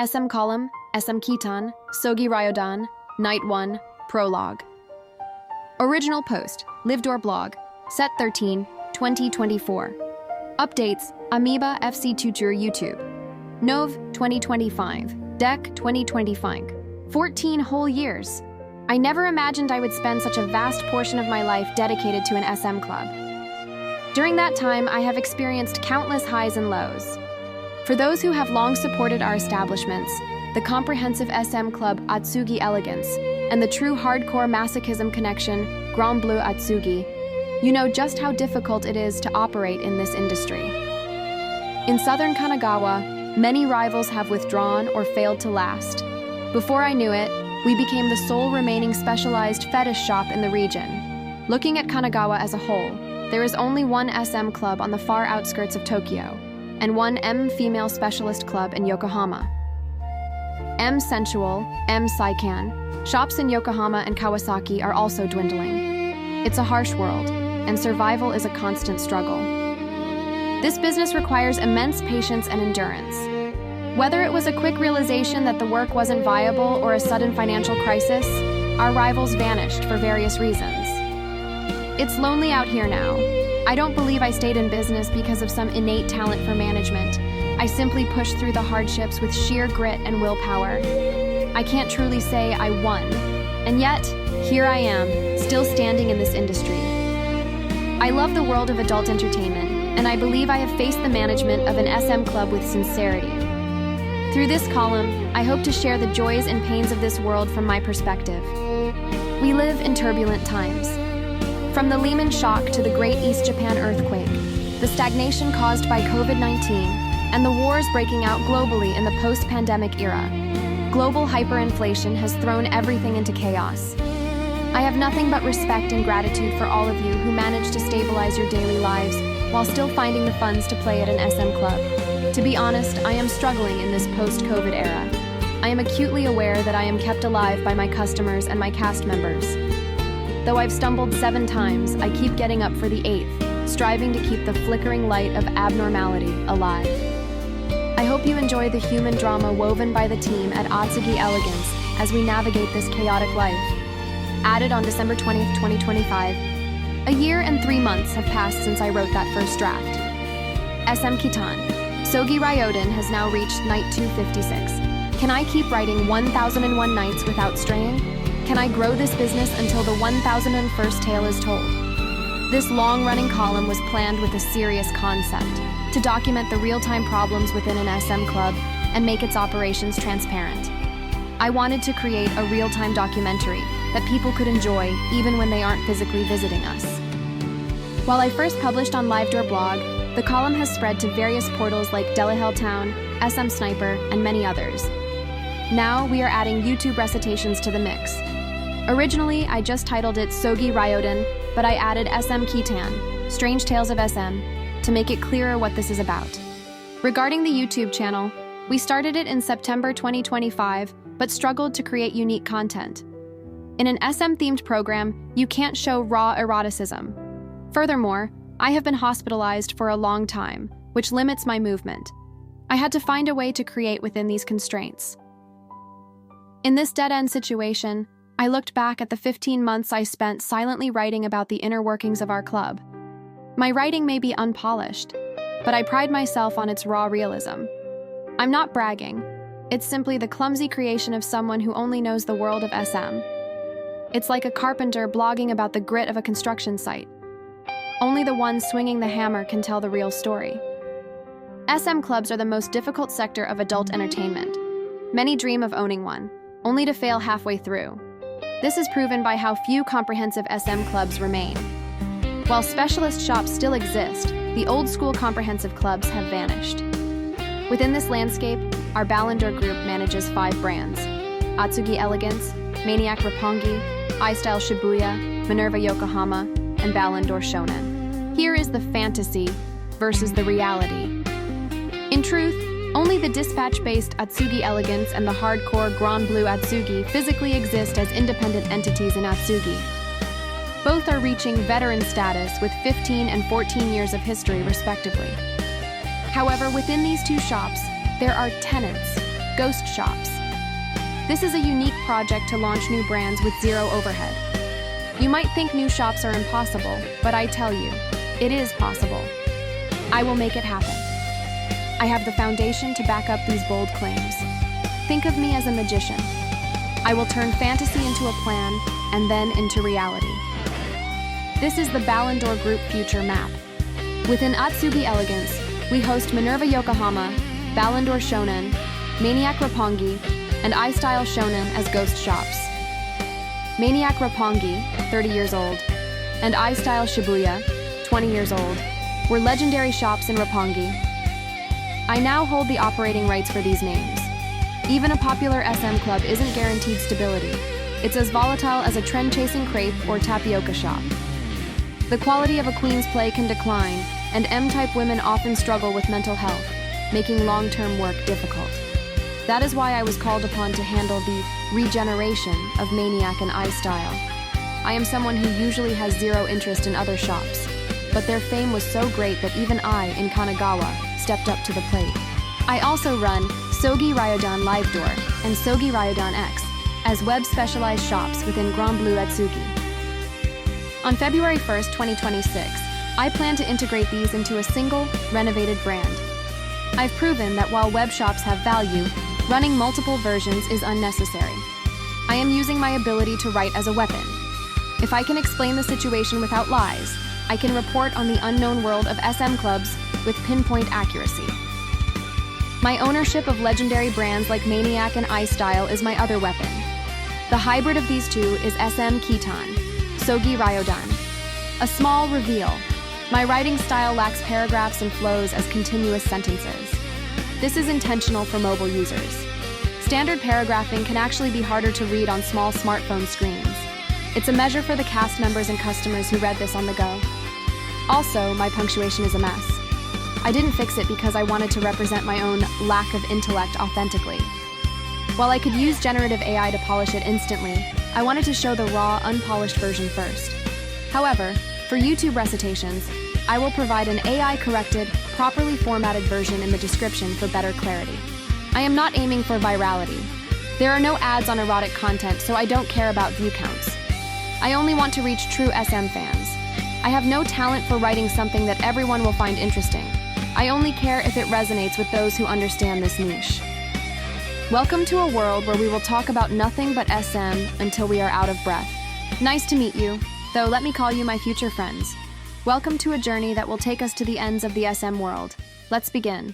SM Column, SM Kitan, SOGI-RYODAN, Night 1, Prologue. Original post, Livedoor blog, Sept 13, 2024. Updates, Ameba FC Tutor YouTube. Nov 2025, Dec 2025. 14 whole years. I never imagined I would spend such a vast portion of my life dedicated to an SM club. During that time, I have experienced countless highs and lows. For those who have long supported our establishments, the comprehensive SM club Atsugi Elegance, and the true hardcore masochism connection Bleu Atsugi, you know just how difficult it is to operate in this industry. In Southern Kanagawa, many rivals have withdrawn or failed to last. Before I knew it, we became the sole remaining specialized fetish shop in the region. Looking at Kanagawa as a whole, there is only one SM club on the far outskirts of Tokyo, and one M-female specialist club in Yokohama. M-sensual, M-seikan, shops in Yokohama and Kawasaki are also dwindling. It's a harsh world, and survival is a constant struggle. This business requires immense patience and endurance. Whether it was a quick realization that the work wasn't viable or a sudden financial crisis, our rivals vanished for various reasons. It's lonely out here now. I don't believe I stayed in business because of some innate talent for management. I simply pushed through the hardships with sheer grit and willpower. I can't truly say I won, and yet, here I am, still standing in this industry. I love the world of adult entertainment, and I believe I have faced the management of an SM club with sincerity. Through this column, I hope to share the joys and pains of this world from my perspective. We live in turbulent times. From the Lehman shock to the Great East Japan earthquake, the stagnation caused by COVID-19, and the wars breaking out globally in the post-pandemic era, global hyperinflation has thrown everything into chaos. I have nothing but respect and gratitude for all of you who managed to stabilize your daily lives while still finding the funds to play at an SM club. To be honest, I am struggling in this post-COVID era. I am acutely aware that I am kept alive by my customers and my cast members. Though I've stumbled 7 times, I keep getting up for the 8th, striving to keep the flickering light of abnormality alive. I hope you enjoy the human drama woven by the team at Atsugi Elegance as we navigate this chaotic life. Added on December 20th, 2025, a year and 3 months have passed since I wrote that first draft. SM Kitan. SOGI-RYODAN has now reached night 256. Can I keep writing 1001 nights without straying? Can I grow this business until the 1001st tale is told? This long-running column was planned with a serious concept, to document the real-time problems within an SM club and make its operations transparent. I wanted to create a real-time documentary that people could enjoy even when they aren't physically visiting us. While I first published on Livedoor blog, the column has spread to various portals like Town, SM Sniper, and many others. Now we are adding YouTube recitations to the mix. Originally, I just titled it SOGI-RYODAN, but I added SM Kitan, Strange Tales of SM, to make it clearer what this is about. Regarding the YouTube channel, we started it in September 2025, but struggled to create unique content. In an SM-themed program, you can't show raw eroticism. Furthermore, I have been hospitalized for a long time, which limits my movement. I had to find a way to create within these constraints. In this dead-end situation, I looked back at the 15 months I spent silently writing about the inner workings of our club. My writing may be unpolished, but I pride myself on its raw realism. I'm not bragging. It's simply the clumsy creation of someone who only knows the world of SM. It's like a carpenter blogging about the grit of a construction site. Only the one swinging the hammer can tell the real story. SM clubs are the most difficult sector of adult entertainment. Many dream of owning one, only to fail halfway through. This is proven by how few comprehensive SM clubs remain. While specialist shops still exist, the old-school comprehensive clubs have vanished. Within this landscape, our Livedoor group manages 5 brands: Atsugi Elegance, Maniac Roppongi, iStyle Shibuya, Minerva Yokohama, and Livedoor Shonen. Here is the fantasy versus the reality. In truth, only the dispatch-based Atsugi Elegance and the hardcore Bleu Atsugi physically exist as independent entities in Atsugi. Both are reaching veteran status with 15 and 14 years of history, respectively. However, within these 2 shops, there are tenants, ghost shops. This is a unique project to launch new brands with zero overhead. You might think new shops are impossible, but I tell you, it is possible. I will make it happen. I have the foundation to back up these bold claims. Think of me as a magician. I will turn fantasy into a plan and then into reality. This is the Livedoor Group future map. Within Atsugi Elegance, we host Minerva Yokohama, Livedoor Shonen, Maniac Roppongi, and iStyle Shonen as ghost shops. Maniac Roppongi, 30 years old, and iStyle Shibuya, 20 years old, were legendary shops in Roppongi. I now hold the operating rights for these names. Even a popular SM club isn't guaranteed stability. It's as volatile as a trend-chasing crepe or tapioca shop. The quality of a queen's play can decline, and M-type women often struggle with mental health, making long-term work difficult. That is why I was called upon to handle the regeneration of Maniac and iStyle. I am someone who usually has zero interest in other shops, but their fame was so great that even I, in Kanagawa, stepped up to the plate. I also run SOGI-RYODAN Livedoor and SOGI-RYODAN X as web-specialized shops within Bleu Atsugi. On February 1st, 2026, I plan to integrate these into a single, renovated brand. I've proven that while web shops have value, running multiple versions is unnecessary. I am using my ability to write as a weapon. If I can explain the situation without lies, I can report on the unknown world of SM clubs with pinpoint accuracy. My ownership of legendary brands like Maniac and iStyle is my other weapon. The hybrid of these two is SM Kitan, SOGI-RYODAN. A small reveal. My writing style lacks paragraphs and flows as continuous sentences. This is intentional for mobile users. Standard paragraphing can actually be harder to read on small smartphone screens. It's a measure for the cast members and customers who read this on the go. Also, my punctuation is a mess. I didn't fix it because I wanted to represent my own lack of intellect authentically. While I could use generative AI to polish it instantly, I wanted to show the raw, unpolished version first. However, for YouTube recitations, I will provide an AI-corrected, properly formatted version in the description for better clarity. I am not aiming for virality. There are no ads on erotic content, so I don't care about view counts. I only want to reach true SM fans. I have no talent for writing something that everyone will find interesting. I only care if it resonates with those who understand this niche. Welcome to a world where we will talk about nothing but SM until we are out of breath. Nice to meet you, though let me call you my future friends. Welcome to a journey that will take us to the ends of the SM world. Let's begin.